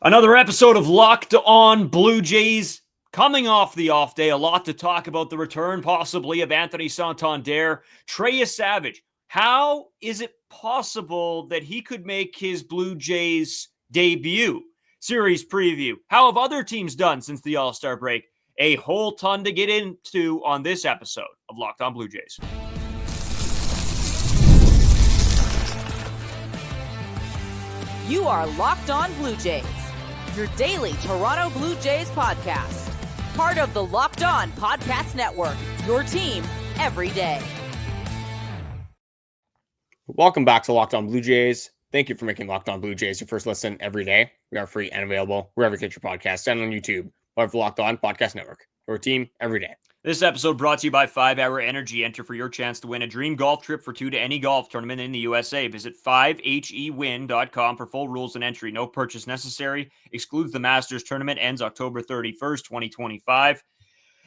Another episode of Locked On Blue Jays. Coming off the off day, a lot to talk about. The return possibly of Anthony Santander. Trey Yesavage. How is it possible that he could make his Blue Jays debut? Series preview. How have other teams done since the All-Star break? A whole ton to get into on this episode of Locked On Blue Jays. You are Locked On Blue Jays, your daily Toronto Blue Jays podcast. Part of the Locked On Podcast Network, your team every day. Welcome back to Locked On Blue Jays. Thank you for making Locked On Blue Jays your first listen every day. We are free and available wherever you get your podcast and on YouTube. Part of the Locked On Podcast Network, your team every day. This episode brought to you by 5 Hour Energy. Enter for your chance to win a dream golf trip for two to any golf tournament in the USA. Visit 5hewin.com for full rules and entry. No purchase necessary. Excludes the Masters tournament. Ends October 31st, 2025.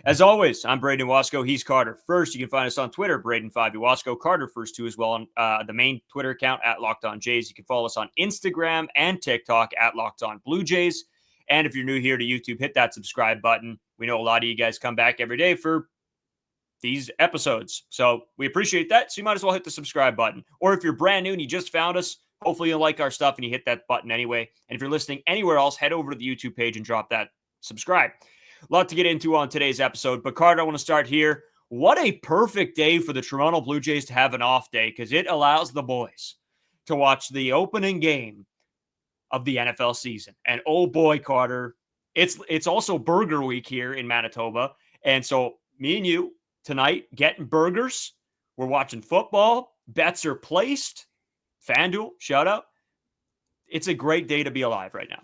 As always, I'm Brayden Wasco. He's Carter. First, you can find us on Twitter, Brayden5Wasco. Carter first too as well on the main Twitter account at Locked On Jays. You can follow us on Instagram and TikTok at Locked On Blue Jays. And if you're new here to YouTube, hit that subscribe button. We know a lot of you guys come back every day for these episodes. So we appreciate that. So you might as well hit the subscribe button. Or if you're brand new and you just found us, hopefully you'll like our stuff and you hit that button anyway. And if you're listening anywhere else, head over to the YouTube page and drop that subscribe. A lot to get into on today's episode. But Carter, I want to start here. What a perfect day for the Toronto Blue Jays to have an off day, because it allows the boys to watch the opening game of the NFL season. And oh boy, Carter, it's also burger week here in Manitoba. And so me and you tonight getting burgers. We're watching football. Bets are placed. FanDuel, shout out. It's a great day to be alive right now.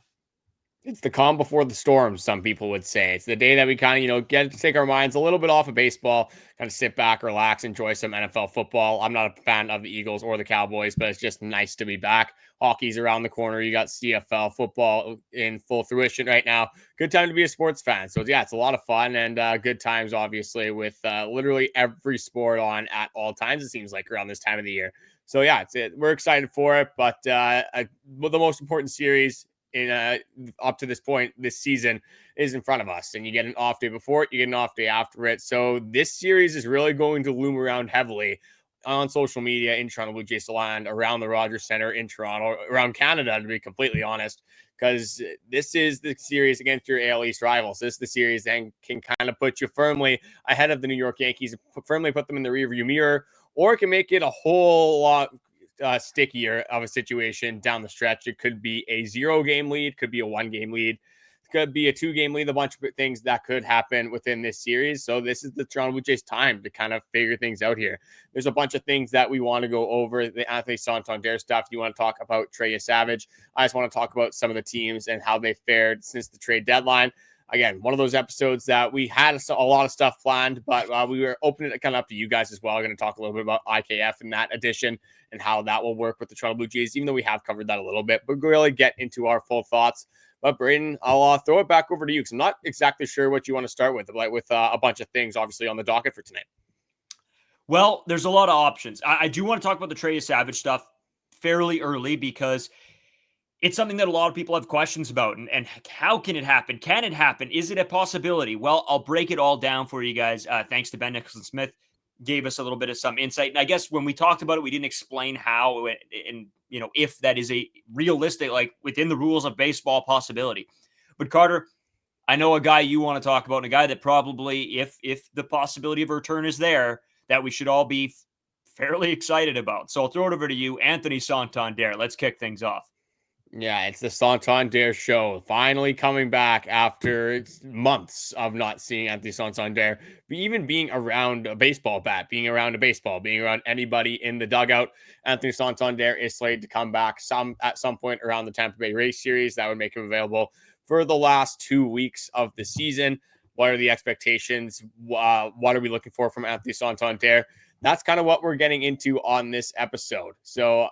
It's the calm before the storm, some people would say. It's the day that we kind of, get to take our minds a little bit off of baseball, kind of sit back, relax, enjoy some NFL football. I'm not a fan of the Eagles or the Cowboys, but it's just nice to be back. Hockey's around the corner. You got CFL football in full fruition right now. Good time to be a sports fan. So yeah, it's a lot of fun and good times, obviously, with literally every sport on at all times, it seems like, around this time of the year. So yeah, we're excited for it, but the most important series in up to this point this season is in front of us, and you get an off day before it, you get an off day after it. So this series is really going to loom around heavily on social media in Toronto Blue Jays land, around the Rogers Center in Toronto, around Canada, to be completely honest, because this is the series against your AL East rivals. This is the series that can kind of put you firmly ahead of the New York Yankees, firmly put them in the rearview mirror, or it can make it a whole lot stickier of a situation down the stretch. It could be a 0-game lead, could be a 1-game lead, could be a 2-game lead, a bunch of things that could happen within this series. So this is the Toronto Blue Jays time to kind of figure things out here. There's a bunch of things that we want to go over. The Anthony Santander stuff. You want to talk about Trey Yesavage. I just want to talk about some of the teams and how they fared since the trade deadline. Again, one of those episodes that we had a lot of stuff planned, but we were opening it kind of up to you guys as well. We're going to talk a little bit about IKF in that edition and how that will work with the Toronto Blue Jays, even though we have covered that a little bit, but really get into our full thoughts. But Brayden, I'll throw it back over to you because I'm not exactly sure what you want to start with, like with a bunch of things obviously on the docket for tonight. Well, there's a lot of options. I do want to talk about the Trey Yesavage stuff fairly early because it's something that a lot of people have questions about. And how can it happen? Can it happen? Is it a possibility? Well, I'll break it all down for you guys. Thanks to Ben Nicholson-Smith, gave us a little bit of some insight. And I guess when we talked about it, we didn't explain how and if that is a realistic, like within the rules of baseball possibility. But Carter, I know a guy you want to talk about, and a guy that probably, if the possibility of a return is there, that we should all be fairly excited about. So I'll throw it over to you, Anthony Santander. Let's kick things off. Yeah, it's the Santander show finally coming back after months of not seeing Anthony Santander, even being around a baseball bat, being around anybody in the dugout. Anthony Santander is slated to come back at some point around the Tampa Bay Rays series. That would make him available for the last 2 weeks of the season. What are the expectations? What are we looking for from Anthony Santander? That's kind of what we're getting into on this episode. So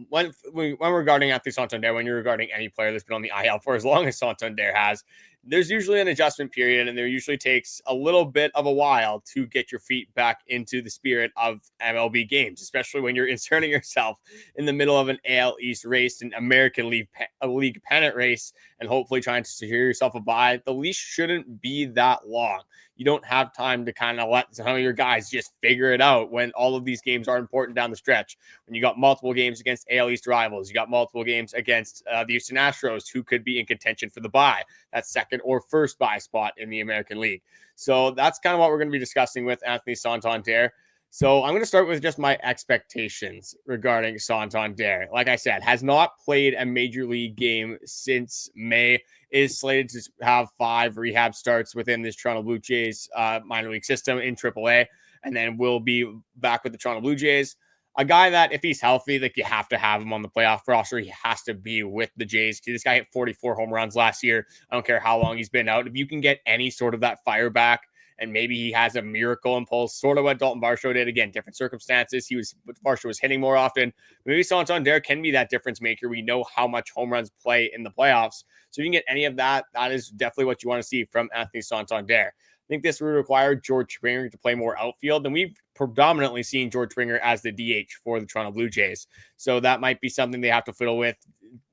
when regarding Anthony Santander, when you're regarding any player that's been on the IL for as long as Santander has, there's usually an adjustment period, and there usually takes a little bit of a while to get your feet back into the spirit of MLB games, especially when you're inserting yourself in the middle of an AL East race, an American League pennant race, and hopefully trying to secure yourself a bye. The leash shouldn't be that long. You don't have time to kind of let some of your guys just figure it out when all of these games are important down the stretch. When you got multiple games against AL East rivals, you got multiple games against the Houston Astros, who could be in contention for the bye, that second or first bye spot in the American League. So that's kind of what we're going to be discussing with Anthony Santander. So I'm going to start with just my expectations regarding Santander. Like I said, has not played a major league game since May, is slated to have 5 rehab starts within this Toronto Blue Jays minor league system in AAA, and then will be back with the Toronto Blue Jays. A guy that, if he's healthy, like, you have to have him on the playoff roster. He has to be with the Jays. This guy hit 44 home runs last year. I don't care how long he's been out. If you can get any sort of that fire back, and maybe he has a miracle impulse, sort of what Daulton Varsho did. Again, different circumstances. Varsho was hitting more often. Maybe Santander can be that difference maker. We know how much home runs play in the playoffs. So if you can get any of that, that is definitely what you want to see from Anthony Santander. I think this would require George Springer to play more outfield, and we've predominantly seen George Springer as the DH for the Toronto Blue Jays. So that might be something they have to fiddle with.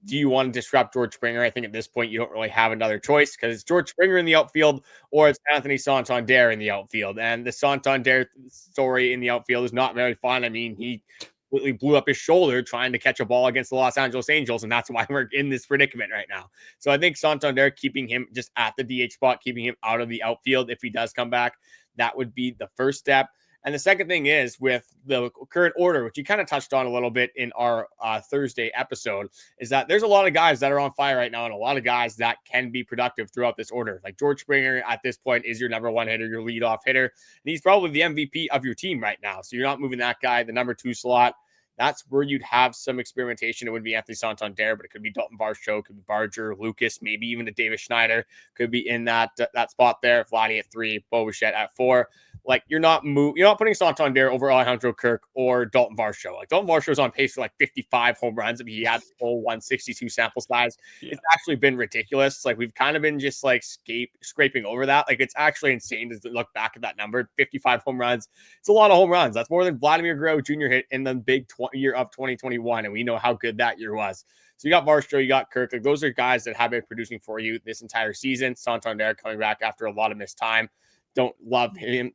Do you want to disrupt George Springer? I think at this point you don't really have another choice, because it's George Springer in the outfield or it's Anthony Santander in the outfield. And the Santander story in the outfield is not very fun. I mean, he completely blew up his shoulder trying to catch a ball against the Los Angeles Angels, and that's why we're in this predicament right now. So I think Santander, keeping him just at the DH spot, keeping him out of the outfield if he does come back, that would be the first step. And the second thing is, with the current order, which you kind of touched on a little bit in our Thursday episode, is that there's a lot of guys that are on fire right now, and a lot of guys that can be productive throughout this order. Like George Springer at this point is your number 1 hitter, your leadoff hitter, and he's probably the MVP of your team right now. So you're not moving that guy, the number 2 slot. That's where you'd have some experimentation. It would be Anthony Santander, but it could be Daulton Varsho, could be Barger, Lucas, maybe even a David Schneider could be in that spot there. Vladimir at 3, Bichette at 4. Like, you're not putting Santander over Alejandro, Kirk, or Daulton Varsho. Like, Daulton Varsho is on pace for like 55 home runs. I mean, he had the full 162 sample size. Yeah. It's actually been ridiculous. Like, we've kind of been just like scraping over that. Like, it's actually insane to look back at that number. 55 home runs. It's a lot of home runs. That's more than Vladimir Guerrero Jr. hit in the big year of 2021. And we know how good that year was. So you got Varsho, you got Kirk. Like, those are guys that have been producing for you this entire season. Santander coming back after a lot of missed time. Don't love him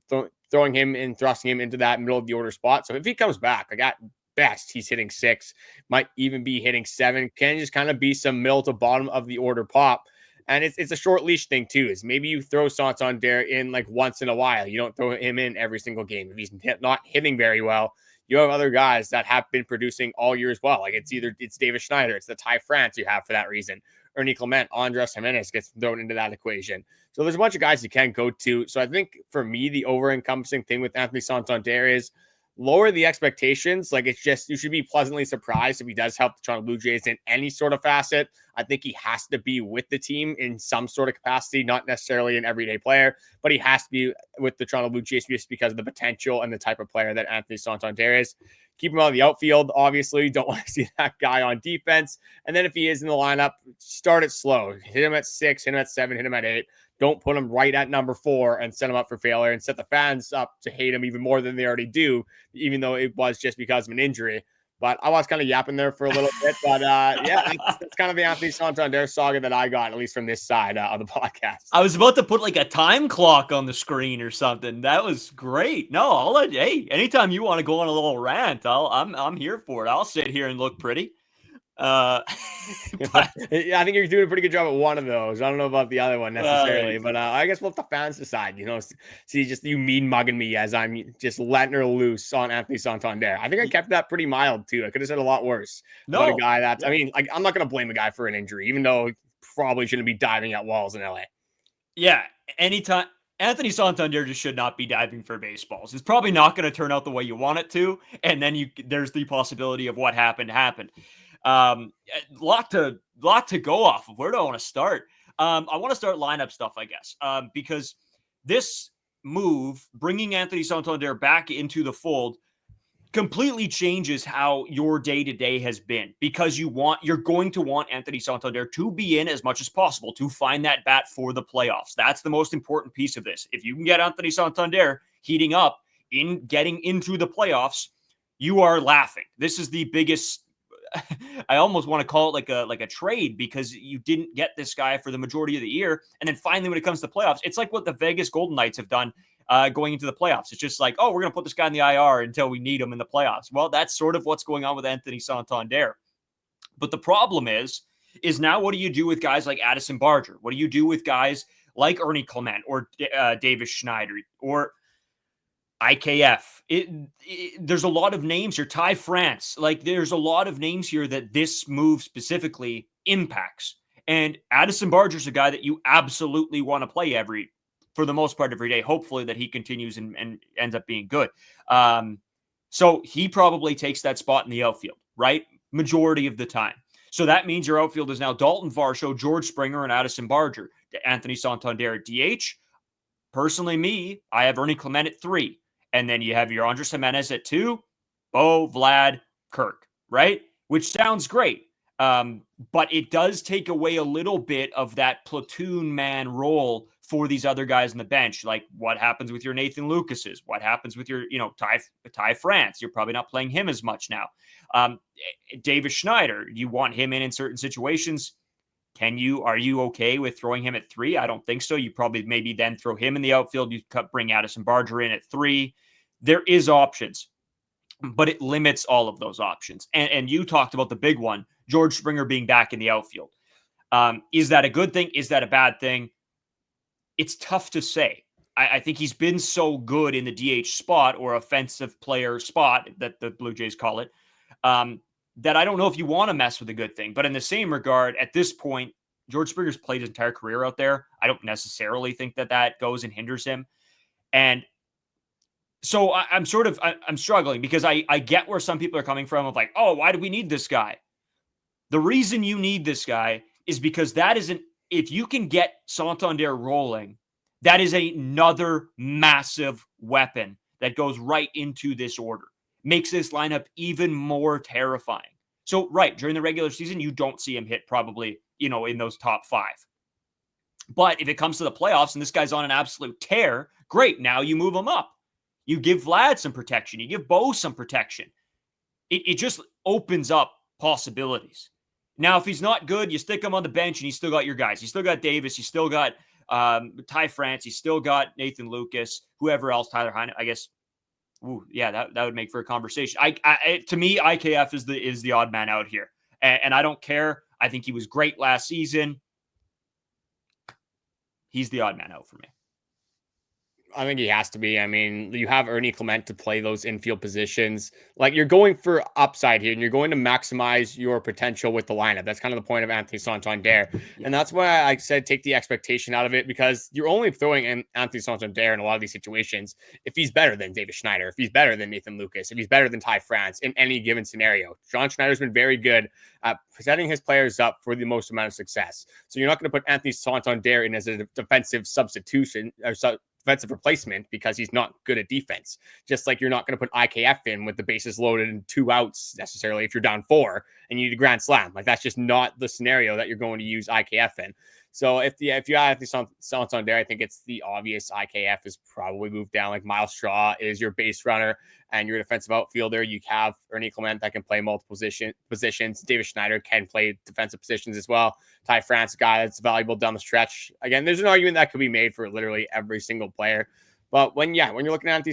throwing him and thrusting him into that middle of the order spot. So if he comes back, like, at best, he's hitting 6, might even be hitting 7. Can just kind of be some middle to bottom of the order pop. And it's a short leash thing too, is maybe you throw Santander in like once in a while. You don't throw him in every single game. If he's not hitting very well, you have other guys that have been producing all year as well. Like, it's David Schneider, it's the Ty France you have for that reason. Ernie Clement, Andres Jimenez gets thrown into that equation. So there's a bunch of guys you can go to. So I think for me, the over-encompassing thing with Anthony Santander is lower the expectations. Like, it's just, you should be pleasantly surprised if he does help the Toronto Blue Jays in any sort of facet. I think he has to be with the team in some sort of capacity, not necessarily an everyday player, but he has to be with the Toronto Blue Jays just because of the potential and the type of player that Anthony Santander is. Keep him on the outfield, obviously. You don't want to see that guy on defense. And then if he is in the lineup, start it slow. Hit him at 6, hit him at 7, hit him at 8. Don't put him right at number 4 and set him up for failure and set the fans up to hate him even more than they already do, even though it was just because of an injury. But I was kind of yapping there for a little bit. But yeah, that's kind of the Anthony Santander saga that I got, at least from this side of the podcast. I was about to put like a time clock on the screen or something. That was great. No, hey, anytime you want to go on a little rant, I'm here for it. I'll sit here and look pretty. But I think you're doing a pretty good job at one of those. I don't know about the other one necessarily, but I guess we'll let the fans decide. See, just you mean mugging me as I'm just letting her loose on Anthony Santander. I think I kept that pretty mild too. I could have said a lot worse. No, about a guy that's, I mean, like, I'm not going to blame a guy for an injury, even though he probably shouldn't be diving at walls in LA. Yeah, anytime. Anthony Santander just should not be diving for baseballs. It's probably not going to turn out the way you want it to, and then there's the possibility of what happened. Lot to go off of. Where do I want to start? I want to start lineup stuff, I guess, because this move, bringing Anthony Santander back into the fold, completely changes how your day-to-day has been, because you're going to want Anthony Santander to be in as much as possible to find that bat for the playoffs. That's the most important piece of this. If you can get Anthony Santander heating up in getting into the playoffs, you are laughing. This is the biggest I almost want to call it like a trade, because you didn't get this guy for the majority of the year, and then finally when it comes to playoffs, it's like what the Vegas Golden Knights have done going into the playoffs. It's just like, oh, we're going to put this guy in the IR until we need him in the playoffs. Well, that's sort of what's going on with Anthony Santander. But the problem is now what do you do with guys like Addison Barger? What do you do with guys like Ernie Clement or Davis Schneider or IKF? There's a lot of names here. Ty France. Like, there's a lot of names here that this move specifically impacts. And Addison Barger's a guy that you absolutely want to play for the most part every day. Hopefully that he continues and ends up being good. So he probably takes that spot in the outfield, right? Majority of the time. So that means your outfield is now Daulton, Varsho, George Springer, and Addison Barger. Anthony Santander at DH. Personally, I have Ernie Clement at 3. And then you have your Andres Gimenez at 2, Bo, Vlad, Kirk, right? Which sounds great. But it does take away a little bit of that platoon man role for these other guys on the bench. Like, what happens with your Nathan Lucases? What happens with your, Ty France? You're probably not playing him as much now. Davis Schneider, you want him in certain situations. Are you okay with throwing him at 3? I don't think so. You probably maybe then throw him in the outfield. You bring Addison Barger in at 3. There is options, but it limits all of those options. And you talked about the big one, George Springer being back in the outfield. Is that a good thing? Is that a bad thing? It's tough to say. I think he's been so good in the DH spot, or offensive player spot that the Blue Jays call it, that I don't know if you want to mess with a good thing. But in the same regard, at this point, George Springer's played his entire career out there. I don't necessarily think that goes and hinders him. And so I'm struggling, because I get where some people are coming from of like, oh, why do we need this guy? The reason you need this guy is because if you can get Santander rolling, that is another massive weapon that goes right into this order. Makes this lineup even more terrifying. So, right, during the regular season, you don't see him hit probably, in those top 5. But if it comes to the playoffs and this guy's on an absolute tear, great. Now you move him up. You give Vlad some protection. You give Bo some protection. It just opens up possibilities. Now, if he's not good, you stick him on the bench and you still got your guys. You still got Davis. You still got Ty France. You still got Nathan Lucas, whoever else, Tyler Heine, I guess. Ooh, yeah, that would make for a conversation. To me, IKF is the odd man out here, and I don't care. I think he was great last season. He's the odd man out for me. I think he has to be. I mean, you have Ernie Clement to play those infield positions. Like, you're going for upside here, and you're going to maximize your potential with the lineup. That's kind of the point of Anthony Santander. Yeah. And that's why I said take the expectation out of it, because you're only throwing in Anthony Santander in a lot of these situations if he's better than Davis Schneider, if he's better than Nathan Lucas, if he's better than Ty France in any given scenario. John Schneider's been very good at setting his players up for the most amount of success. So you're not going to put Anthony Santander in as a defensive substitution or defensive replacement because he's not good at defense. Just like you're not going to put IKF in with the bases loaded and 2 outs necessarily if you're down 4 and you need a grand slam. Like, that's just not the scenario that you're going to use IKF in. So if you have the Santander, I think it's the obvious IKF is probably moved down. Like, Miles Straw is your base runner and your defensive outfielder. You have Ernie Clement that can play multiple positions. David Schneider can play defensive positions as well. Ty France, a guy that's valuable down the stretch. Again, there's an argument that could be made for literally every single player. But when you're looking at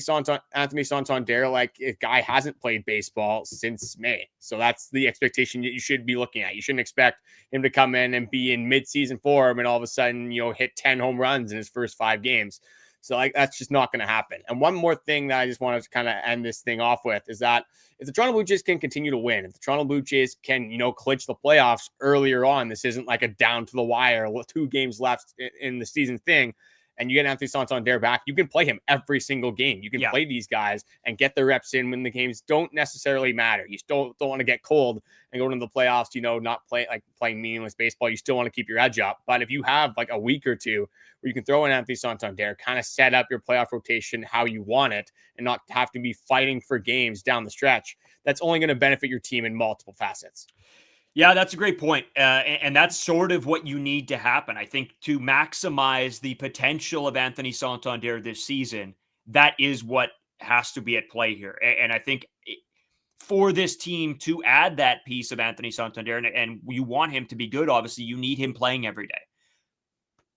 Anthony Santander, like, a guy hasn't played baseball since May. So that's the expectation that you should be looking at. You shouldn't expect him to come in and be in mid-season form and all of a sudden, hit 10 home runs in his first 5 games. So, like, that's just not going to happen. And one more thing that I just wanted to kind of end this thing off with is that if the Toronto Blue Jays can continue to win, if the Toronto Blue Jays can, clinch the playoffs earlier on, this isn't like a down to the wire, 2 games left in the season thing. and you get Anthony Santander back, you can play him every single game. You can play these guys and get the reps in when the games don't necessarily matter. You still don't want to get cold and go into the playoffs, not playing meaningless baseball. You still want to keep your edge up. But if you have like a week or two where you can throw in Anthony Santander, kind of set up your playoff rotation how you want it and not have to be fighting for games down the stretch, that's only going to benefit your team in multiple facets. Yeah, that's a great point. And that's sort of what you need to happen. I think to maximize the potential of Anthony Santander this season, that is what has to be at play here. And I think for this team to add that piece of Anthony Santander, and you want him to be good, obviously, you need him playing every day.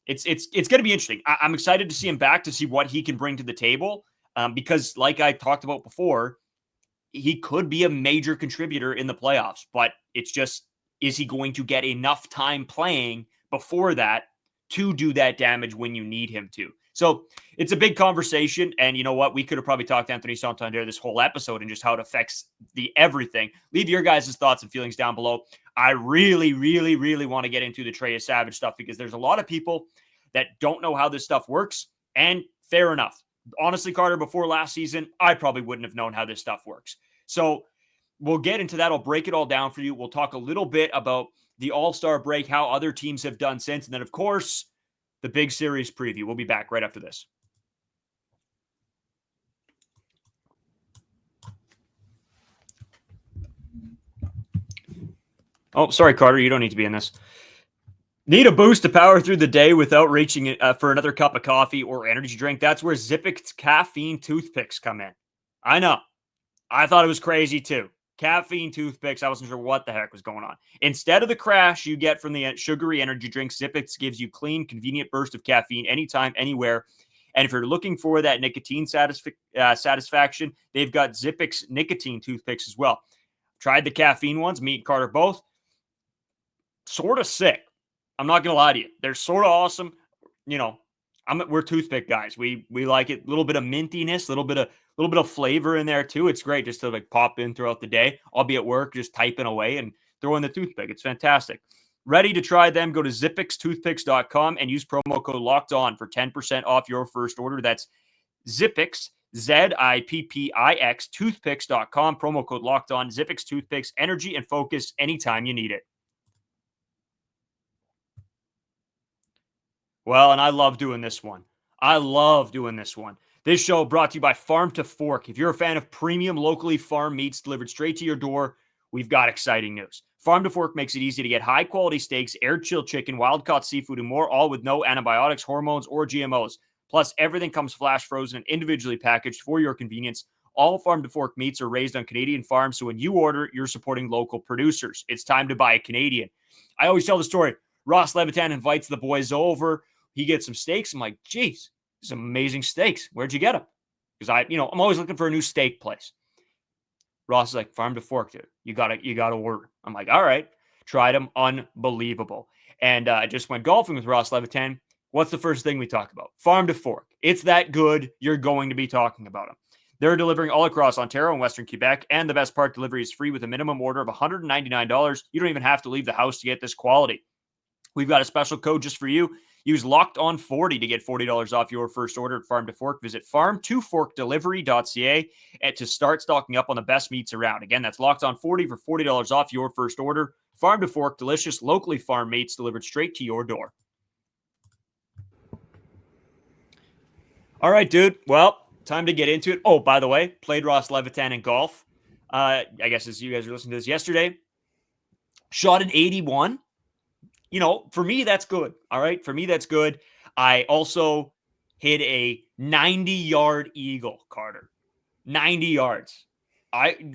It's going to be interesting. I'm excited to see him back, to see what he can bring to the table, because like I talked about before, he could be a major contributor in the playoffs, but it's just, is he going to get enough time playing before that to do that damage when you need him to? So it's a big conversation. And you know what? We could have probably talked to Anthony Santander this whole episode and just how it affects the everything. Leave your guys' thoughts and feelings down below. I really, really, really want to get into the Trey Savage stuff, because there's a lot of people that don't know how this stuff works. And fair enough. Honestly, Carter, before last season, I probably wouldn't have known how this stuff works. So we'll get into that. I'll break it all down for you. We'll talk a little bit about the All-Star break, how other teams have done since. And then, of course, the big series preview. We'll be back right after this. Oh, sorry, Carter. You don't need to be in this. Need a boost to power through the day without reaching for another cup of coffee or energy drink? That's where Zippic's caffeine toothpicks come in. I know. I thought it was crazy too. Caffeine toothpicks. I wasn't sure what the heck was going on. Instead of the crash you get from the sugary energy drink, Zippix gives you clean, convenient burst of caffeine anytime, anywhere. And if you're looking for that nicotine satisfaction, they've got Zippix nicotine toothpicks as well. Tried the caffeine ones, me and Carter both. Sort of sick. I'm not going to lie to you. They're sort of awesome. We're toothpick guys. We like it. A little bit of mintiness, a little bit of flavor in there too. It's great just to like pop in throughout the day. I'll be at work just typing away and throw in the toothpick. It's fantastic. Ready to try them? Go to zippixtoothpicks.com and use promo code LOCKEDON for 10% off your first order. That's Zippix, Zippix, toothpicks.com, promo code LOCKEDON. Zippix Toothpicks, energy and focus anytime you need it. Well, and I love doing this one. This show brought to you by Farm to Fork. If you're a fan of premium, locally farmed meats delivered straight to your door, we've got exciting news. Farm to Fork makes it easy to get high-quality steaks, air-chilled chicken, wild-caught seafood, and more, all with no antibiotics, hormones, or GMOs. Plus, everything comes flash frozen and individually packaged for your convenience. All Farm to Fork meats are raised on Canadian farms, so when you order, you're supporting local producers. It's time to buy a Canadian. I always tell the story. Ross Levitan invites the boys over. He gets some steaks. I'm like, geez, some amazing steaks. Where'd you get them? Because I'm always looking for a new steak place. Ross is like, Farm to Fork, dude. You gotta order. I'm like, all right. Tried them. Unbelievable. And I just went golfing with Ross Levitan. What's the first thing we talk about? Farm to Fork. It's that good. You're going to be talking about them. They're delivering all across Ontario and Western Quebec. And the best part, delivery is free with a minimum order of $199. You don't even have to leave the house to get this quality. We've got a special code just for you. Use LOCKEDON40 to get $40 off your first order at Farm to Fork. Visit farm2forkdelivery.ca and to start stocking up on the best meats around. Again, that's LOCKEDON40 for $40 off your first order. Farm to Fork, delicious, locally farmed meats delivered straight to your door. All right, dude. Well, time to get into it. Oh, by the way, played Ross Levitan in golf. I guess as you guys were listening to this yesterday. Shot an 81. For me, that's good. All right. For me, that's good. I also hit a 90-yard eagle, Carter. 90 yards.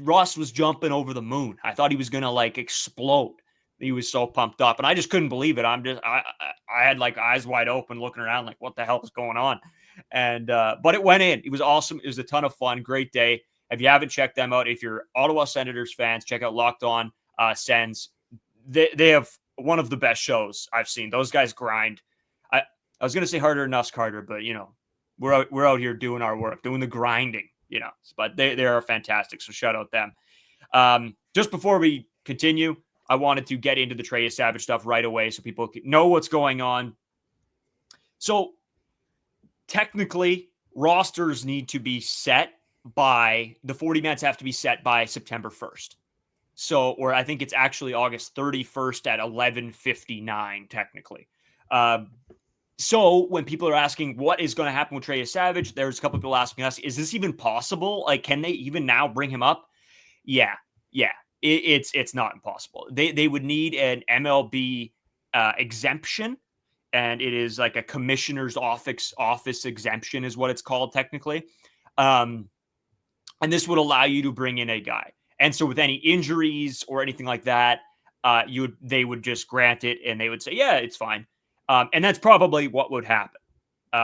Ross was jumping over the moon. I thought he was going to explode. He was so pumped up and I just couldn't believe it. I had eyes wide open looking around like, what the hell is going on? And, but it went in. It was awesome. It was a ton of fun. Great day. If you haven't checked them out, if you're Ottawa Senators fans, check out Locked On Sens. They have one of the best shows I've seen. Those guys grind. I was going to say harder than us, Carter, but we're out here doing our work, doing the grinding, but they are fantastic. So shout out them. Just before we continue, I wanted to get into the Treyus Savage stuff right away so people know what's going on. So technically, rosters need to be set by the 40-mans have to be set by September 1st. So, or I think it's actually August 31st at 11:59, technically. So when people are asking what is going to happen with Trey Yesavage, there's a couple people asking us, is this even possible? Like, can they even now bring him up? Yeah. It's not impossible. They would need an MLB exemption, and it is like a commissioner's office exemption is what it's called technically. And this would allow you to bring in a guy. And so with any injuries or anything like that, they would just grant it, and they would say, yeah, it's fine. And that's probably what would happen.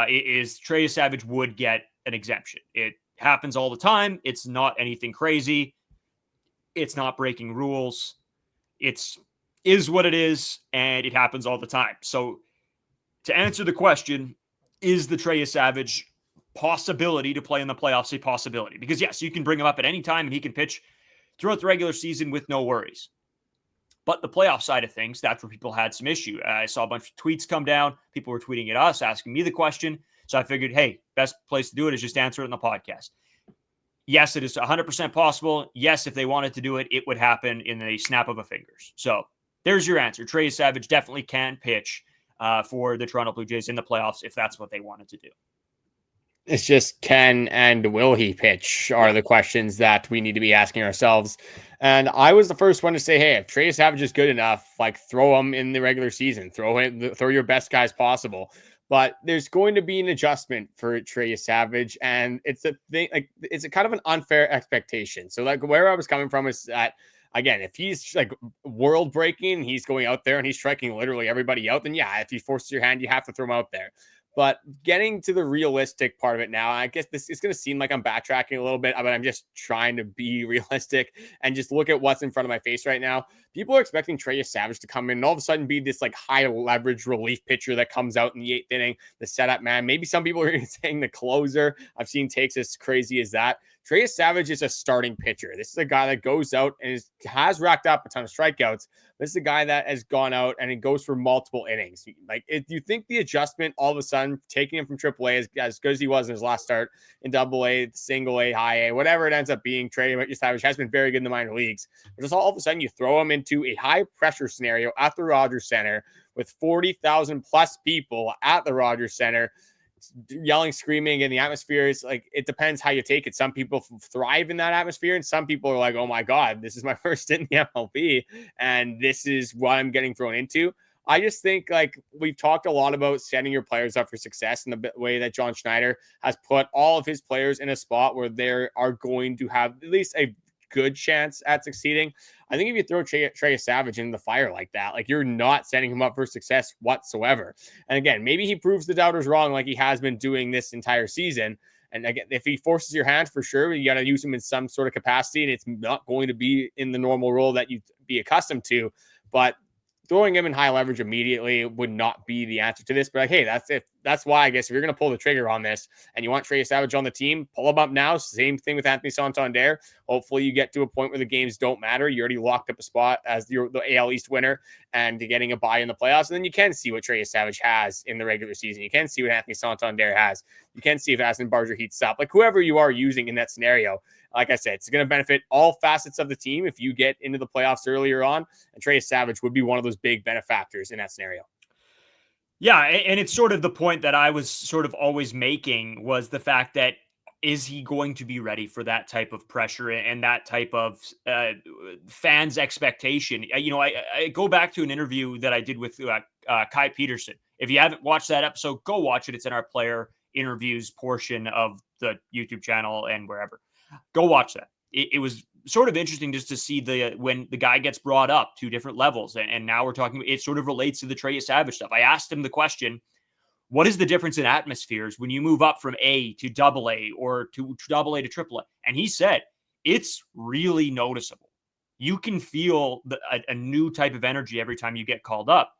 Is Trey Yesavage would get an exemption. It happens all the time. It's not anything crazy. It's not breaking rules. Is what it is, and it happens all the time. So to answer the question, is the Trey Yesavage possibility to play in the playoffs a possibility? Because yes, you can bring him up at any time and he can pitch throughout the regular season with no worries. But the playoff side of things, that's where people had some issue. I saw a bunch of tweets come down. People were tweeting at us, asking me the question. So I figured, hey, best place to do it is just answer it in the podcast. Yes, it is 100% possible. Yes, if they wanted to do it, it would happen in a snap of a fingers. So there's your answer. Trey Yesavage definitely can pitch for the Toronto Blue Jays in the playoffs if that's what they wanted to do. It's just can and will he pitch are the questions that we need to be asking ourselves. And I was the first one to say, hey, if Trey Yesavage is good enough, like throw him in the regular season, throw your best guys possible. But there's going to be an adjustment for Trey Yesavage, and it's a thing, like it's a kind of an unfair expectation. So like where I was coming from is that, again, if he's like world breaking, he's going out there and he's striking literally everybody out, then yeah, if he forces your hand, you have to throw him out there. But getting to the realistic part of it now, I guess this is going to seem like I'm backtracking a little bit, but I'm just trying to be realistic and just look at what's in front of my face right now. People are expecting Trey Yesavage to come in and all of a sudden be this like high leverage relief pitcher that comes out in the 8th inning, the setup man. Maybe some people are saying the closer. I've seen takes as crazy as that. Trey Yesavage is a starting pitcher. This is a guy that goes out and has racked up a ton of strikeouts. This is a guy that has gone out and it goes for multiple innings. Like, if you think the adjustment all of a sudden, taking him from AAA as good as he was in his last start in AA, single A, high A, whatever it ends up being, Trey Yesavage has been very good in the minor leagues. But just all of a sudden, you throw him into a high pressure scenario at the Rogers Center with 40,000 plus people at the Rogers Center, yelling, screaming, and the atmosphere is like, it depends how you take it. Some people thrive in that atmosphere, and some people are like, oh my God, this is my first in the MLB, and this is what I'm getting thrown into. I just think, like, we've talked a lot about setting your players up for success in the way that John Schneider has put all of his players in a spot where they are going to have at least a good chance at succeeding. I think if you throw Trey Yesavage in the fire like that, like, you're not setting him up for success whatsoever. And again, maybe he proves the doubters wrong like he has been doing this entire season. And again, if he forces your hand, for sure, you got to use him in some sort of capacity, and it's not going to be in the normal role that you'd be accustomed to. But throwing him in high leverage immediately would not be the answer to this. But like, hey, that's why I guess if you're going to pull the trigger on this and you want Trey Yesavage on the team, pull him up now. Same thing with Anthony Santander. Hopefully you get to a point where the games don't matter. You already locked up a spot as the AL East winner and getting a bye in the playoffs. And then you can see what Trey Yesavage has in the regular season. You can see what Anthony Santander has. You can see if Aston Barger heats up. Like, whoever you are using in that scenario, like I said, it's going to benefit all facets of the team if you get into the playoffs earlier on. And Trey Yesavage would be one of those big benefactors in that scenario. Yeah, and it's sort of the point that I was sort of always making, was the fact that, is he going to be ready for that type of pressure and that type of fans' expectation? You know, I go back to an interview that I did with Kai Peterson. If you haven't watched that episode, go watch it. It's in our player interviews portion of the YouTube channel and wherever. Go watch that. It was sort of interesting just to see when the guy gets brought up to different levels. And now we're talking, it sort of relates to the Trey Yesavage stuff. I asked him the question, what is the difference in atmospheres when you move up from A to AA or to AA to AAA? And he said, it's really noticeable. You can feel a new type of energy every time you get called up.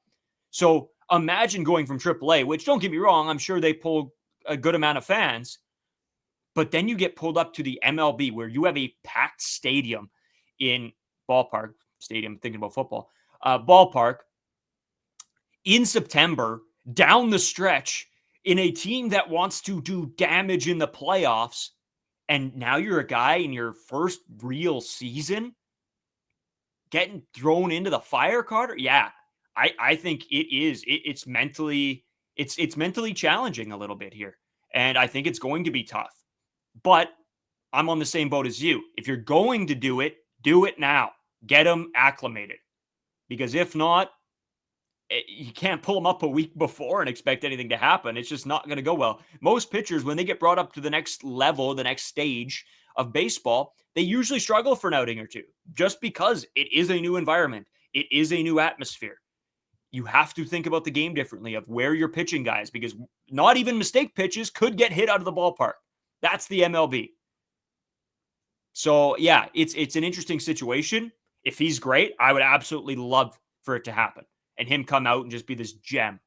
So imagine going from AAA, which, don't get me wrong, I'm sure they pull a good amount of fans, but then you get pulled up to the MLB where you have a packed stadium in ballpark, thinking about football, ballpark in September, down the stretch, in a team that wants to do damage in the playoffs, and now you're a guy in your first real season getting thrown into the fire, Carter. Yeah, I think it's mentally challenging a little bit here, and I think it's going to be tough. But I'm on the same boat as you. If you're going to do it now. Get him acclimated, because if not, you can't pull them up a week before and expect anything to happen. It's just not going to go well. Most pitchers, when they get brought up to the next level, the next stage of baseball, they usually struggle for an outing or two, just because it is a new environment. It is a new atmosphere. You have to think about the game differently of where you're pitching guys, because not even mistake pitches could get hit out of the ballpark. That's the MLB. So yeah, it's an interesting situation. If he's great, I would absolutely love for it to happen and him come out and just be this gem.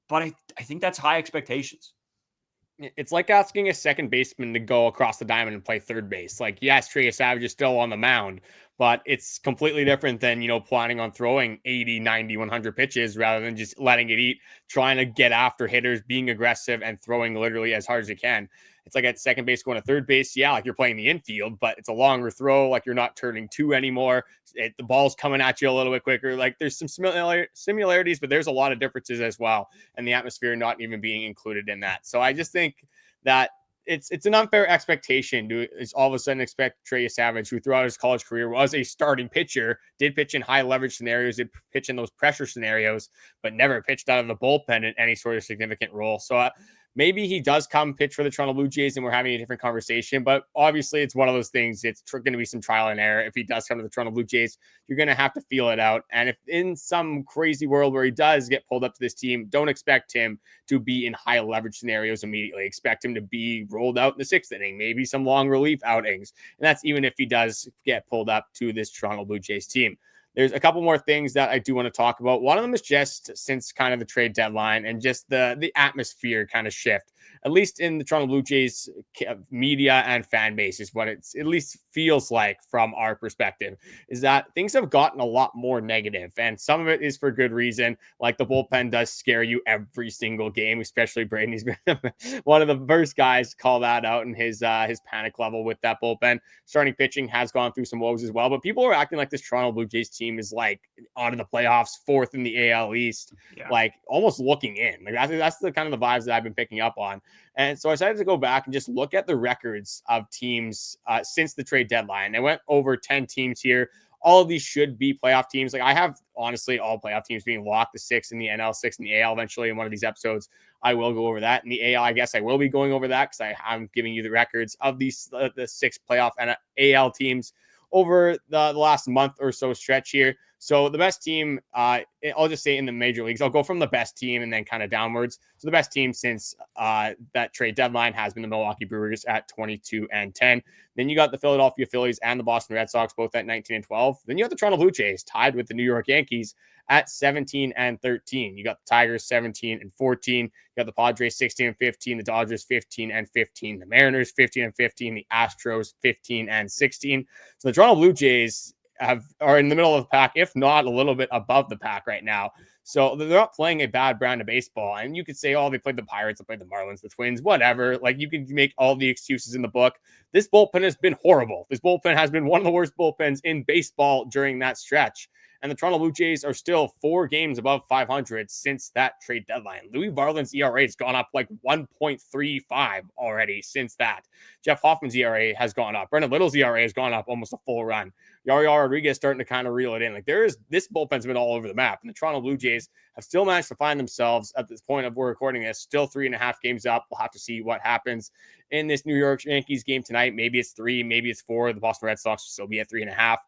But I think that's high expectations. It's like asking a second baseman to go across the diamond and play third base. Like, yes, Trey Yesavage is still on the mound, but it's completely different than, planning on throwing 80, 90, 100 pitches rather than just letting it eat, trying to get after hitters, being aggressive and throwing literally as hard as you can. It's like at second base going to third base. Yeah, like you're playing the infield, but it's a longer throw. Like you're not turning two anymore. The ball's coming at you a little bit quicker. Like there's some similarities, but there's a lot of differences as well. And the atmosphere not even being included in that. So I just think that it's an unfair expectation to all of a sudden expect Trey Yesavage, who throughout his college career was a starting pitcher, did pitch in high leverage scenarios, did pitch in those pressure scenarios, but never pitched out of the bullpen in any sort of significant role. So maybe he does come pitch for the Toronto Blue Jays and we're having a different conversation, but obviously it's one of those things. It's going to be some trial and error. If he does come to the Toronto Blue Jays, you're going to have to feel it out. And if in some crazy world where he does get pulled up to this team, don't expect him to be in high leverage scenarios immediately. Expect him to be rolled out in the sixth inning, maybe some long relief outings. And that's even if he does get pulled up to this Toronto Blue Jays team. There's a couple more things that I do want to talk about. One of them is just since kind of the trade deadline and just the atmosphere kind of shift, at least in the Toronto Blue Jays media and fan base is what it at least feels like from our perspective, is that things have gotten a lot more negative. And some of it is for good reason. Like the bullpen does scare you every single game, especially Brayden. He's been one of the first guys to call that out in his panic level with that bullpen. Starting pitching has gone through some woes as well, but people are acting like this Toronto Blue Jays team is like out of the playoffs, fourth in the AL East, like almost looking in. Like that's the kind of the vibes that I've been picking up on. And so I decided to go back and just look at the records of teams since the trade deadline. I went over 10 teams here. All of these should be playoff teams. Like I have honestly all playoff teams being locked, the 6 in the NL, 6 in the AL. Eventually in one of these episodes, I will go over that. In the AL, I guess I will be going over that because I'm giving you the records of these the 6 playoff and AL teams over the last month or so stretch here. So the best team, I'll just say in the major leagues, I'll go from the best team and then kind of downwards. So the best team since that trade deadline has been the Milwaukee Brewers at 22-10. Then you got the Philadelphia Phillies and the Boston Red Sox both at 19-12. Then you got the Toronto Blue Jays tied with the New York Yankees at 17-13. You got the Tigers 17-14. You got the Padres 16-15. The Dodgers 15-15. The Mariners 15-15. The Astros 15-16. So the Toronto Blue Jays are in the middle of the pack, if not a little bit above the pack right now. So they're not playing a bad brand of baseball. And you could say, oh, they played the Pirates, they played the Marlins, the Twins, whatever. Like you can make all the excuses in the book. This bullpen has been horrible. This bullpen has been one of the worst bullpens in baseball during that stretch. And the Toronto Blue Jays are still 4 games above 500 since that trade deadline. Louis Varland's ERA has gone up like 1.35 already since that. Jeff Hoffman's ERA has gone up. Brendan Little's ERA has gone up almost a full run. Yariel Rodriguez starting to kind of reel it in. Like this bullpen's been all over the map. And the Toronto Blue Jays have still managed to find themselves at this point of we're recording this, still 3.5 games up. We'll have to see what happens in this New York Yankees game tonight. Maybe it's 3, maybe it's 4. The Boston Red Sox will still be at 3.5.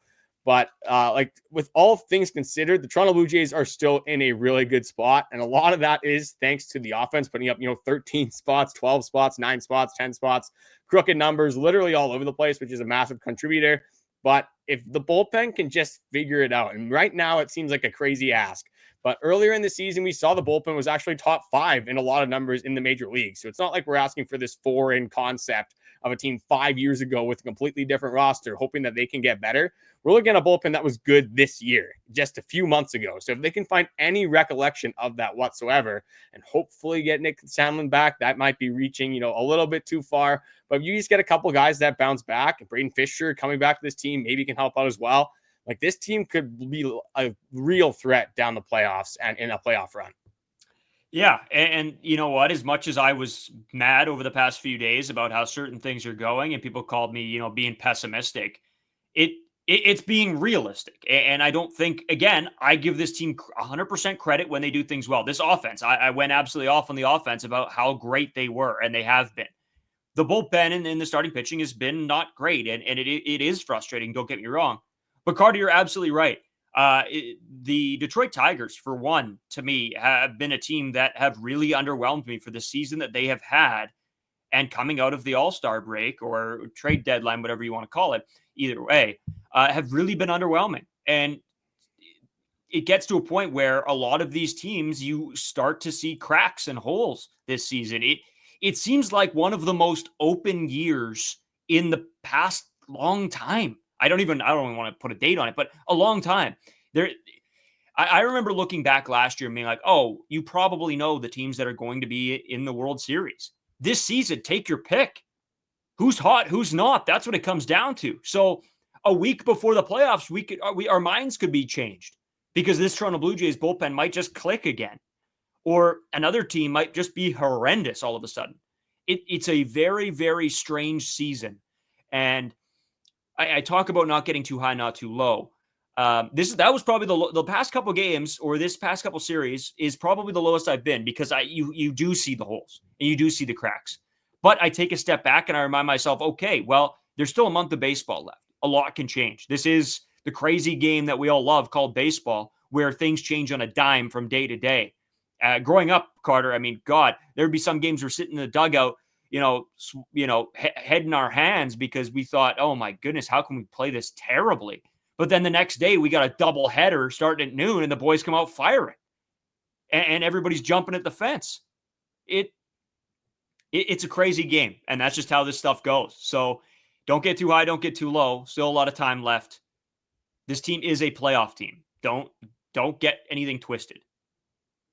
But like with all things considered, the Toronto Blue Jays are still in a really good spot. And a lot of that is thanks to the offense putting up, 13 spots, 12 spots, 9 spots, 10 spots, crooked numbers, literally all over the place, which is a massive contributor. But if the bullpen can just figure it out, and right now it seems like a crazy ask, but earlier in the season, we saw the bullpen was actually top 5 in a lot of numbers in the major leagues. So it's not like we're asking for this foreign concept of a team 5 years ago with a completely different roster, hoping that they can get better. We're looking at a bullpen that was good this year, just a few months ago. So if they can find any recollection of that whatsoever, and hopefully get Nick Sandlin back, that might be reaching, a little bit too far. But if you just get a couple guys that bounce back, and Brayden Fisher coming back to this team maybe can help out as well. Like, this team could be a real threat down the playoffs and in a playoff run. Yeah. And you know what? As much as I was mad over the past few days about how certain things are going and people called me, being pessimistic, it's being realistic. And I don't think, again, I give this team 100% credit when they do things well. This offense, I went absolutely off on the offense about how great they were, and they have been. The bullpen and the starting pitching has been not great, and it is frustrating. Don't get me wrong. But Carter, you're absolutely right. The Detroit Tigers, for one, to me, have been a team that have really underwhelmed me for the season that they have had. And coming out of the All-Star break or trade deadline, whatever you want to call it, either way, have really been underwhelming. And it gets to a point where a lot of these teams, you start to see cracks and holes this season. It seems like one of the most open years in the past long time. I don't even want to put a date on it, but a long time. I remember looking back last year and being like, oh, you probably know the teams that are going to be in the World Series. This season, take your pick. Who's hot, who's not? That's what it comes down to. So a week before the playoffs, our minds could be changed because this Toronto Blue Jays bullpen might just click again, or another team might just be horrendous all of a sudden. It's a very, very strange season. And I talk about not getting too high, not too low. That was probably the past couple games, or this past couple series is probably the lowest I've been, because you do see the holes and you do see the cracks. But I take a step back and I remind myself, okay, well, there's still a month of baseball left. A lot can change. This is the crazy game that we all love called baseball, where things change on a dime from day to day. Growing up, Carter, I mean, God, there'd be some games we're sitting in the dugout, head in our hands because we thought, oh my goodness, how can we play this terribly? But then the next day we got a double header starting at noon and the boys come out firing and everybody's jumping at the fence. It's a crazy game, and that's just how this stuff goes. So don't get too high, don't get too low. Still a lot of time left. This team is a playoff team. Don't get anything twisted.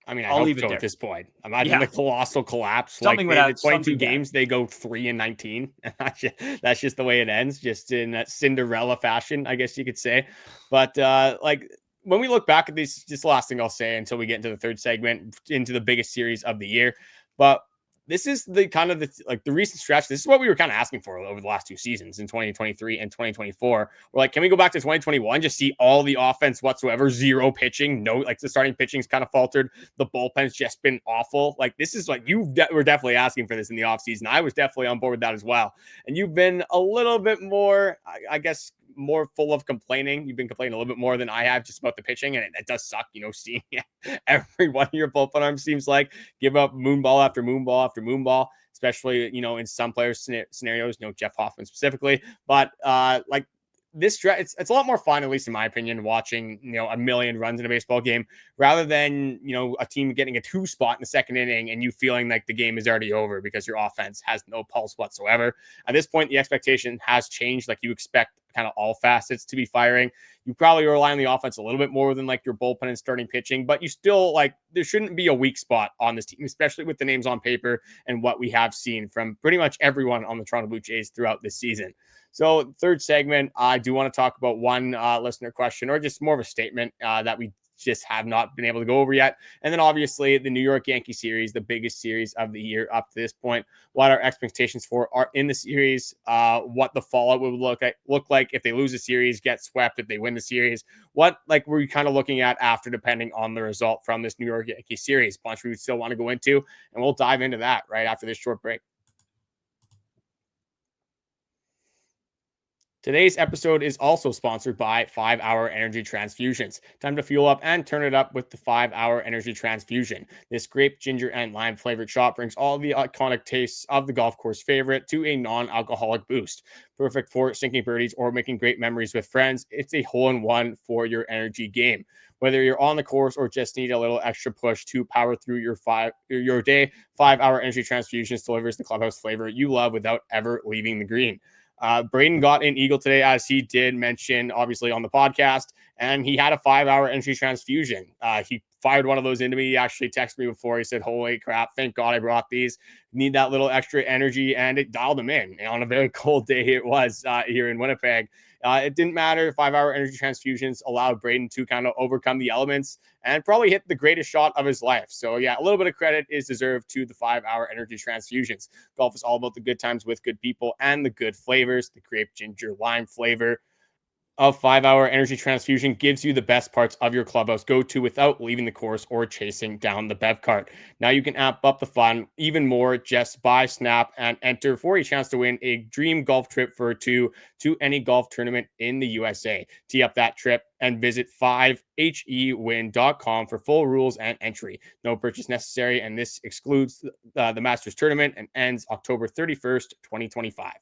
I mean, I hope so at this point. Imagine the colossal collapse. Something like the 22 games, they go 3-19. That's just the way it ends, just in that Cinderella fashion, I guess you could say. But when we look back at these, just the last thing I'll say until we get into the third segment, into the biggest series of the year. But this is the kind of the recent stretch. This is what we were kind of asking for over the last 2 seasons in 2023 and 2024. We're like, can we go back to 2021? Just see all the offense whatsoever, zero pitching. No, the starting pitching's kind of faltered. The bullpen's just been awful. This is what you were definitely asking for this in the offseason. I was definitely on board with that as well. And you've been a little bit more, I guess, more full of complaining. You've been complaining a little bit more than I have just about the pitching, and it does suck, seeing every one of your bullpen arms seems like give up moonball after moonball after moonball, especially, in some players' scenarios, Jeff Hoffman specifically. But this stretch, it's a lot more fun, at least in my opinion, watching, a million runs in a baseball game rather than, a team getting a 2 spot in the second inning and you feeling like the game is already over because your offense has no pulse whatsoever. At this point, the expectation has changed. You expect kind of all facets to be firing. You probably rely on the offense a little bit more than your bullpen and starting pitching, but you still there shouldn't be a weak spot on this team, especially with the names on paper and what we have seen from pretty much everyone on the Toronto Blue Jays throughout this season. So third segment, I do want to talk about one listener question, or just more of a statement that we just have not been able to go over yet. And then obviously the New York Yankee series, the biggest series of the year up to this point, what our expectations for are in the series, what the fallout would look like if they lose the series, get swept, if they win the series, what were you kind of looking at after, depending on the result from this New York Yankee series. Bunch we would still want to go into, and we'll dive into that right after this short break. Today's episode is also sponsored by 5-Hour Energy Transfusions. Time to fuel up and turn it up with the 5-Hour Energy Transfusion. This grape, ginger, and lime flavored shot brings all the iconic tastes of the golf course favorite to a non-alcoholic boost. Perfect for sinking birdies or making great memories with friends. It's a hole-in-one for your energy game. Whether you're on the course or just need a little extra push to power through your day, 5-Hour Energy Transfusions delivers the clubhouse flavor you love without ever leaving the green. Brayden got an eagle today, as he did mention, obviously, on the podcast, and he had a 5-hour energy transfusion. He fired one of those into me. He actually texted me before. He said, holy crap, thank God I brought these. Need that little extra energy, and it dialed him in. And on a very cold day it was here in Winnipeg. It didn't matter. 5-hour energy transfusions allowed Brayden to kind of overcome the elements and probably hit the greatest shot of his life. So, yeah, a little bit of credit is deserved to the 5-hour energy transfusions. Golf is all about the good times with good people and the good flavors. The grape, ginger, lime flavor of 5-hour energy transfusion gives you the best parts of your clubhouse go-to without leaving the course or chasing down the bev cart. Now you can amp up the fun even more. Just buy, snap, and enter for a chance to win a dream golf trip for two to any golf tournament in the USA. Tee up that trip and visit 5hewin.com for full rules and entry. No purchase necessary, and this excludes the Masters tournament and ends October 31st, 2025.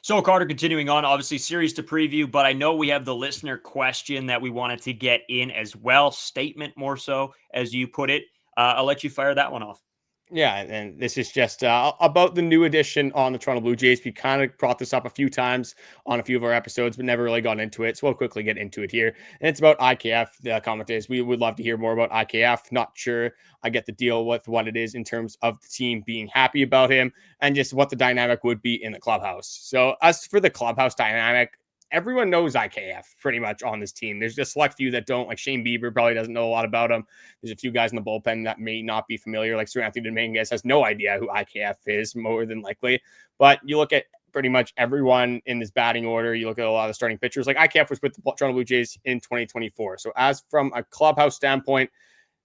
So, Carter, continuing on, obviously series to preview, but I know we have the listener question that we wanted to get in as well. Statement more so, as you put it. I'll let you fire that one off. Yeah, and this is just about the new addition on the Toronto Blue Jays. We kind of brought this up a few times on a few of our episodes, but never really got into it. So we'll quickly get into it here. And it's about IKF. The comment is, we would love to hear more about IKF. Not sure I get the deal with what it is in terms of the team being happy about him and just what the dynamic would be in the clubhouse. So as for the clubhouse dynamic, everyone knows IKF pretty much on this team. There's just select few that don't, like Shane Bieber probably doesn't know a lot about him. There's a few guys in the bullpen that may not be familiar, like Sir Anthony Dominguez has no idea who IKF is, more than likely. But you look at pretty much everyone in this batting order, you look at a lot of the starting pitchers, like IKF was with the Toronto Blue Jays in 2024. So as from a clubhouse standpoint,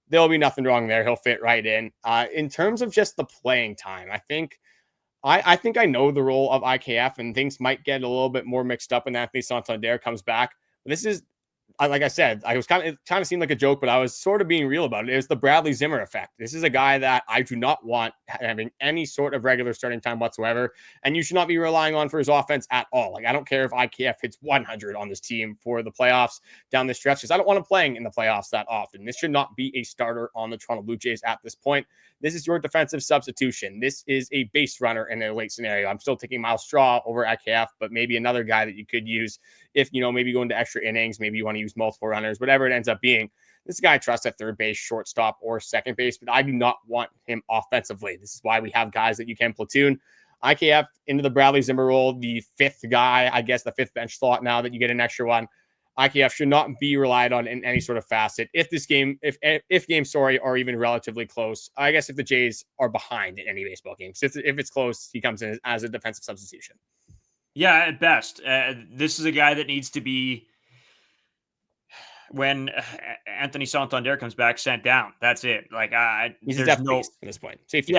there'll be nothing wrong there. He'll fit right in. In terms of just the playing time, I think I know the role of IKF, and things might get a little bit more mixed up when Anthony Santander comes back. But this is, like I said, it kind of seemed like a joke, but I was sort of being real about it. It was the Bradley Zimmer effect. This is a guy that I do not want having any sort of regular starting time whatsoever, and you should not be relying on for his offense at all. Like, I don't care if IKF hits 100 on this team for the playoffs down the stretch, because I don't want him playing in the playoffs that often. This should not be a starter on the Toronto Blue Jays at this point. This is your defensive substitution. This is a base runner in a late scenario. I'm still taking Miles Straw over IKF, but maybe another guy that you could use if, maybe go into extra innings, maybe you want to use multiple runners, whatever it ends up being. This guy trusts at third base, shortstop, or second base, but I do not want him offensively. This is why we have guys that you can platoon. IKF into the Bradley Zimmer role, the fifth guy, I guess the fifth bench slot now that you get an extra one. IKF should not be relied on in any sort of facet. If games are even relatively close, I guess if the Jays are behind in any baseball game. So if it's close, he comes in as a defensive substitution. Yeah, at best. This is a guy that needs to be, when Anthony Santander comes back, sent down. That's it. Like, he's a depth beast at this point. Safety.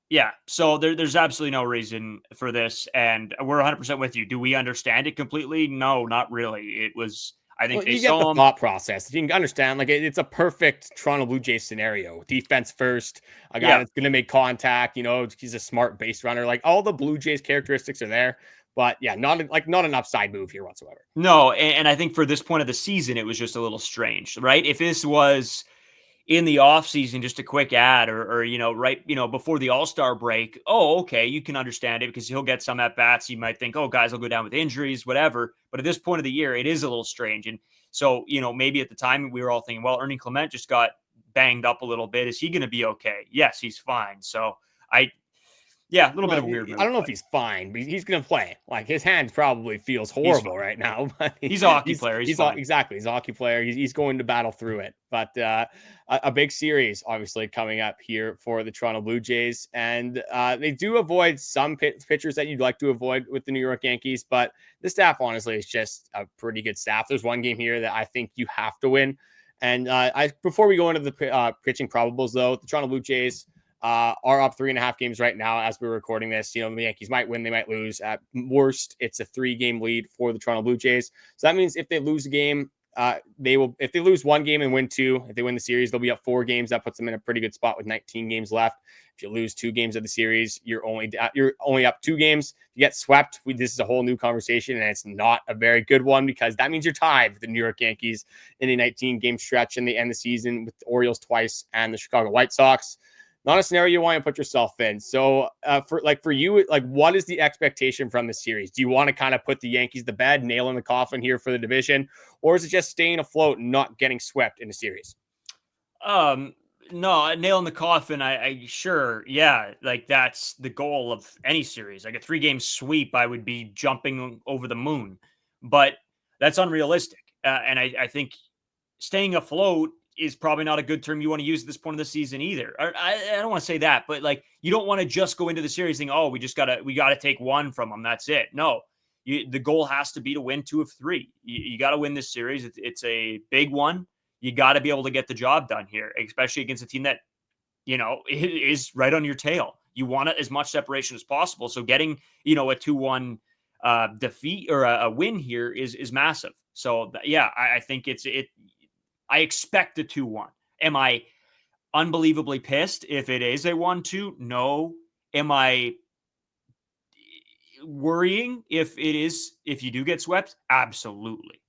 Yeah. So there's absolutely no reason for this, and we're 100% with you. Do we understand it completely? No, not really. It was, I think you get the thought process. You can understand, like, it's a perfect Toronto Blue Jays scenario. Defense first, a guy that's going to make contact. He's a smart base runner. Like, all the Blue Jays characteristics are there. But yeah, not an upside move here whatsoever. No, and I think for this point of the season, it was just a little strange, right? If this was in the offseason, just a quick ad or right, before the All-Star break, okay, you can understand it because he'll get some at-bats. You might think, guys will go down with injuries, whatever. But at this point of the year, it is a little strange. And so, maybe at the time we were all thinking, well, Ernie Clement just got banged up a little bit. Is he going to be okay? Yes, he's fine. So a little bit of a weird move. I don't know if he's fine, but he's going to play. Like, his hand probably feels horrible right now. But he's a hockey player. He's fine. Exactly. He's a hockey player. He's going to battle through it. But a big series, obviously, coming up here for the Toronto Blue Jays. And they do avoid some pitchers that you'd like to avoid with the New York Yankees. But the staff, honestly, is just a pretty good staff. There's one game here that I think you have to win. And before we go into the pitching probables, though, the Toronto Blue Jays, are up 3.5 games right now as we're recording this. You know, the Yankees might win, they might lose. At worst, it's a 3-game lead for the Toronto Blue Jays. So that means if they lose a game, they will, if they lose 1 game and win 2, if they win the series, they'll be up 4 games. That puts them in a pretty good spot with 19 games left. If you lose 2 games of the series, you're only up 2 games. If you get swept, this is a whole new conversation, and it's not a very good one, because that means you're tied with the New York Yankees in a 19-game stretch in the end of the season, with the Orioles twice and the Chicago White Sox. Not a scenario you want to put yourself in. So for you, like, what is the expectation from the series? Do you want to kind of put the Yankees to bed, nail in the coffin here for the division, or is it just staying afloat and not getting swept in the series? No, a nail in the coffin. I sure, yeah, like that's the goal of any series. Like a 3-game sweep, I would be jumping over the moon, but that's unrealistic. And I think staying afloat is probably not a good term you want to use at this point of the season either. I don't want to say that, but like, you don't want to just go into the series thinking, oh, we gotta take 1 from them. That's it. No, the goal has to be to win 2 of 3. You got to win this series. It's a big one. You got to be able to get the job done here, especially against a team that, you know, is right on your tail. You want as much separation as possible. So getting, you know, a 2-1 defeat or a win here is massive. So yeah, I think I expect a 2-1. Am I unbelievably pissed if it is a 1-2? No. Am I worrying if you do get swept? Absolutely.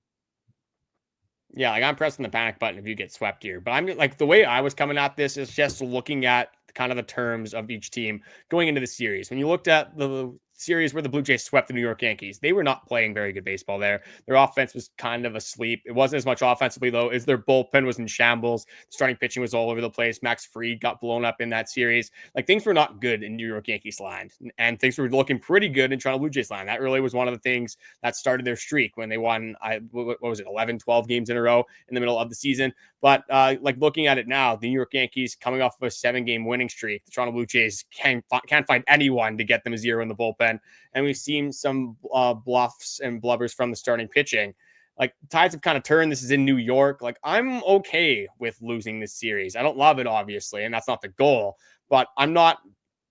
Yeah, like, I'm pressing the panic button if you get swept here. But I'm like, the way I was coming at this is just looking at kind of the terms of each team going into the series. When you looked at the series where the Blue Jays swept the New York Yankees, they were not playing very good baseball there. Their offense was kind of asleep. It wasn't as much offensively, though, as their bullpen was in shambles. Starting pitching was all over the place. Max Fried got blown up in that series. Like, things were not good in New York Yankees land, and things were looking pretty good in Toronto Blue Jays land. That really was one of the things that started their streak when they won, what was it, 11, 12 games in a row in the middle of the season. But like, looking at it now, the New York Yankees coming off of a 7-game winning streak. The Toronto Blue Jays can't find anyone to get them a 0 in the bullpen. And we've seen some bluffs and blubbers from the starting pitching. Like, tides have kind of turned. This is in New York. Like, I'm okay with losing this series. I don't love it, obviously, and that's not the goal. But I'm not,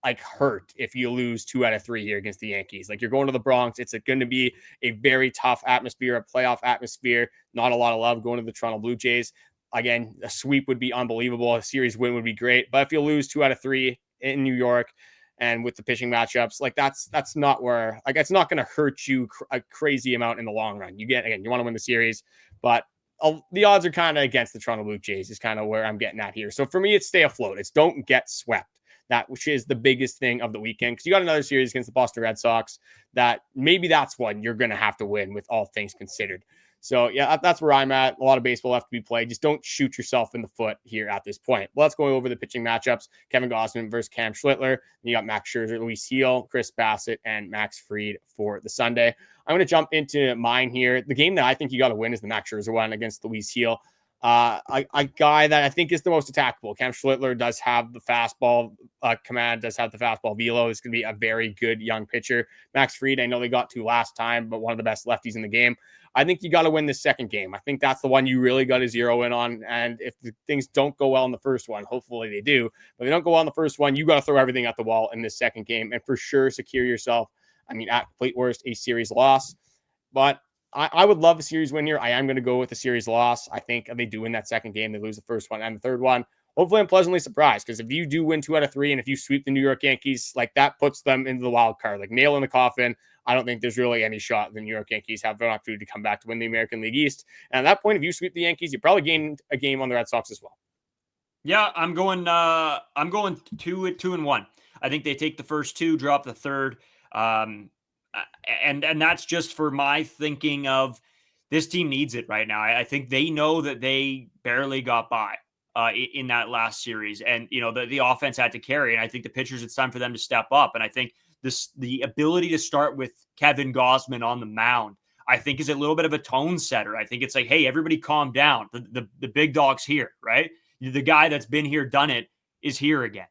like, hurt if you lose 2 out of 3 here against the Yankees. Like, you're going to the Bronx. It's going to be a very tough atmosphere, a playoff atmosphere. Not a lot of love going to the Toronto Blue Jays. Again, a sweep would be unbelievable. A series win would be great. But if you lose 2 out of 3 in New York, and with the pitching matchups, like, that's not where, like, it's not going to hurt you a crazy amount in the long run. You want to win the series, but the odds are kind of against the Toronto Blue Jays is kind of where I'm getting at here. So for me, it's stay afloat. It's don't get swept. Which is the biggest thing of the weekend, because you got another series against the Boston Red Sox that maybe that's one you're going to have to win with all things considered. So yeah, that's where I'm at. A lot of baseball left to be played. Just don't shoot yourself in the foot here at this point. Well, let's go over the pitching matchups. Kevin Gausman versus Cam Schlittler. You got Max Scherzer, Luis Gil, Chris Bassitt, and Max Fried for the Sunday. I'm going to jump into mine here. The game that I think you got to win is the Max Scherzer one against Luis Gil. A guy that I think is the most attackable. Cam Schlittler does have the fastball command, does have the fastball velo. It's going to be a very good young pitcher. Max Fried, I know they got to last time, but one of the best lefties in the game. I think you got to win this second game. I think that's the one you really got to zero in on. And if things don't go well in the first one, hopefully they do, but they don't go well in the first one, you got to throw everything at the wall in this second game and for sure secure yourself. I mean, at complete worst, a series loss. But I would love a series win here. I am going to go with a series loss. I think they do win that second game. They lose the first one and the third one. Hopefully I'm pleasantly surprised, because if you do win 2 out of 3 and if you sweep the New York Yankees, like, that puts them into the wild card, like, nail in the coffin. I don't think there's really any shot the New York Yankees have an opportunity to come back to win the American League East. And at that point, if you sweep the Yankees, you probably gain a game on the Red Sox as well. Yeah, I'm going 2-1. I think they take the first 2, drop the third. And that's just for my thinking of this team needs it right now. I think they know that they barely got by in that last series, and you know the offense had to carry. And I think the pitchers, it's time for them to step up. And I think the ability to start with Kevin Gausman on the mound, I think, is a little bit of a tone setter. I think it's like, hey, everybody calm down. The big dog's here, right? The guy that's been here, done it, is here again.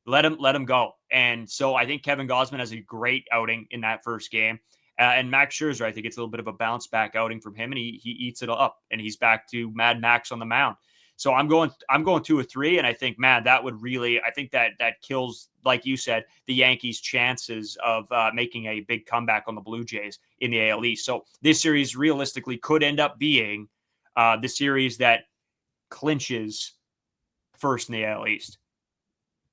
Let him go. And so I think Kevin Gausman has a great outing in that first game. And Max Scherzer, I think it's a little bit of a bounce back outing from him, and he eats it up, and he's back to Mad Max on the mound. So I'm going 2-3, and I think, man, that would really, I think that kills, like you said, the Yankees' chances of making a big comeback on the Blue Jays in the AL East. So this series realistically could end up being the series that clinches first in the AL East.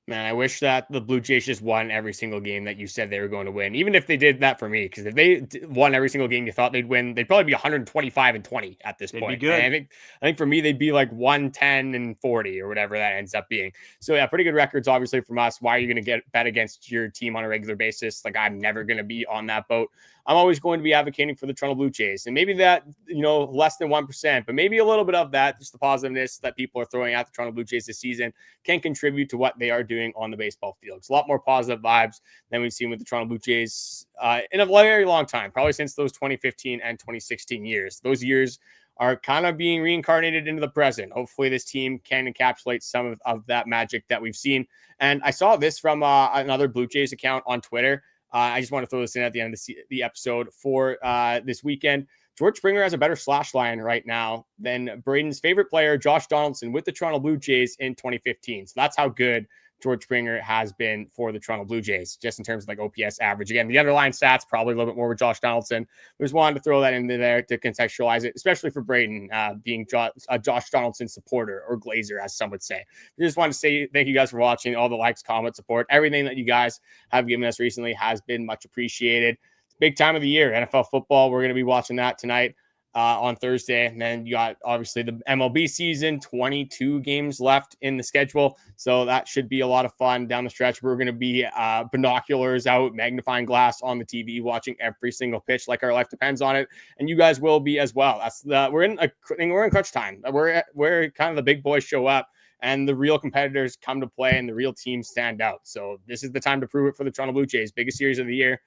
Man, I wish that the Blue Jays just won every single game that you said they were going to win, even if they did that for me. Because if they won every single game you thought they'd win, they'd probably be 125-20 at this They'd point. be good. And I think for me, they'd be like 110-40 or whatever that ends up being. So yeah, pretty good records, obviously, from us. Why are you going to bet against your team on a regular basis? Like, I'm never going to be on that boat. I'm always going to be advocating for the Toronto Blue Jays. And maybe that, less than 1%, but maybe a little bit of that, just the positiveness that people are throwing at the Toronto Blue Jays this season, can contribute to what they are doing on the baseball field. It's a lot more positive vibes than we've seen with the Toronto Blue Jays in a very long time, probably since those 2015 and 2016 years. Those years are kind of being reincarnated into the present. Hopefully this team can encapsulate some of that magic that we've seen. And I saw this from another Blue Jays account on Twitter. I just want to throw this in at the end of the episode for this weekend. George Springer has a better slash line right now than Brayden's favorite player, Josh Donaldson, with the Toronto Blue Jays in 2015. So that's how good George Springer has been for the Toronto Blue Jays, just in terms of like OPS average. Again, the underlying stats, probably a little bit more with Josh Donaldson. We just wanted to throw that into there to contextualize it, especially for Brayden being a Josh Donaldson supporter, or Glazer, as some would say. We just want to say thank you guys for watching. All the likes, comments, support, everything that you guys have given us recently has been much appreciated. It's a big time of the year, NFL football. We're going to be watching that tonight. On Thursday. And then you got obviously the MLB season, 22 games left in the schedule. So that should be a lot of fun down the stretch. We're going to be binoculars out, magnifying glass on the TV, watching every single pitch like our life depends on it. And you guys will be as well. We're in crunch time. Where kind of the big boys show up and the real competitors come to play and the real teams stand out. So this is the time to prove it for the Toronto Blue Jays. Biggest series of the year.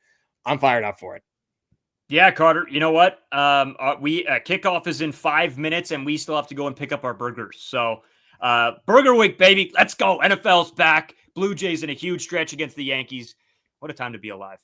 I'm fired up for it. Yeah, Carter, you know what? Kickoff is in 5 minutes, and we still have to go and pick up our burgers. So, Burger Week, baby. Let's go. NFL's back. Blue Jays in a huge stretch against the Yankees. What a time to be alive.